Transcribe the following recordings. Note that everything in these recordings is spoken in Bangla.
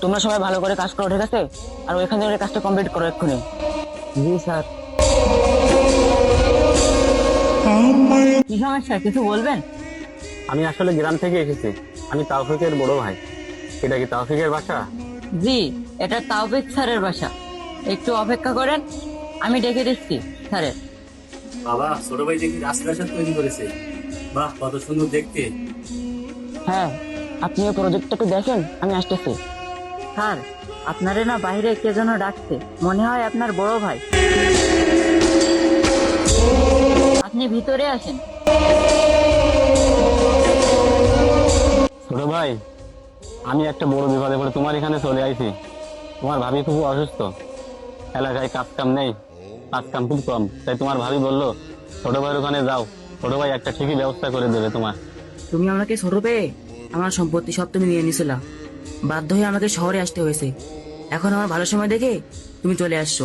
তোমরা সবাই ভালো করে কাজ করো, ঠিক আছে? আর ওইখান থেকে কাজটা কমপ্লিট করো এক্ষুনি। জি স্যার। কি সমস্যা, কিছু বলবেন? আমি আসলে গ্রাম থেকে এসেছি। আমি তাওফিকের বড় ভাই। এটা কি তাওফিকের বাসা? জি, এটা তাওফিক স্যারের বাসা। একটু অপেক্ষা করেন, আমি ডেকে দিচ্ছি স্যারের। বাবা, ছোট ভাই দেখি রাস্তা তৈরি করেছে। বাহ, কত সুন্দর দেখতে। হ্যাঁ, আপনি এই প্রজেক্টটা একটু দেখেন, আমি আসতেছি। স্যার, আপনারে না বাইরে কে যেন ডাকছে, মনে হয় আপনার বড় ভাই। আপনি ভিতরে আসেন। ছোট ভাই, আমি একটা বড় বিপদে পড়ে তোমার এখানে চলে আইছি। তোমার ভাবি খুব অসুস্থ, এলাকায় কাজ কাম নেই, কাজ কাম খুব কম। তাই তোমার ভাবি বললো ছোট ভাইয়ের ওখানে যাও, ছোট ভাই একটা ঠিকই ব্যবস্থা করে দেবে তোমার। তুমি আমাকে ছোট পেয়ে আমার সম্পত্তি সব তুমি নিয়ে নিছিলা, বাধ্য হয়ে আমাকে শহরে আসতে হয়েছে। এখন আমার ভালো সময় দেখে তুমি চলে আসছো।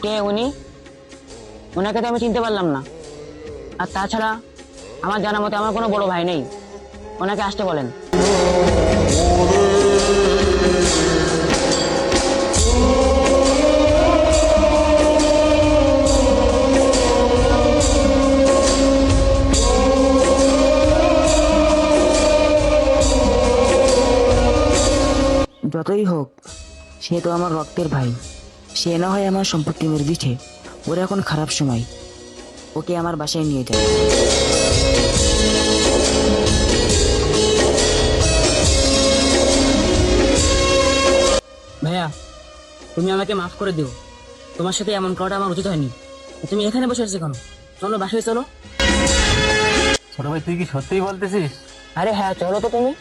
কে উনি? ওনাকে তো আমি চিনতে পারলাম না। আর তাছাড়া আমার জানা মতে আমার কোনো বড় ভাই নেই, ওনাকে আসতে বলেন। যতই হোক, সে তো আমার রক্তের ভাই। সে না হয় আমার সম্পত্তি মেরে দিচ্ছে। ওর এখন খারাপ সময়, ওকে আমার বাসায় নিয়ে যাও। ভাইয়া, তুমি আমাকে মাফ করে দিও। তোমার সাথে এমন করাটা আমার উচিত হয়নি। তুমি এখানে বসে আছো কেন? চলো বাসায় চলো। ছোট ভাই, তুই কি সত্যিই বলতেছিস? আরে হ্যাঁ, চলো তো তুমি।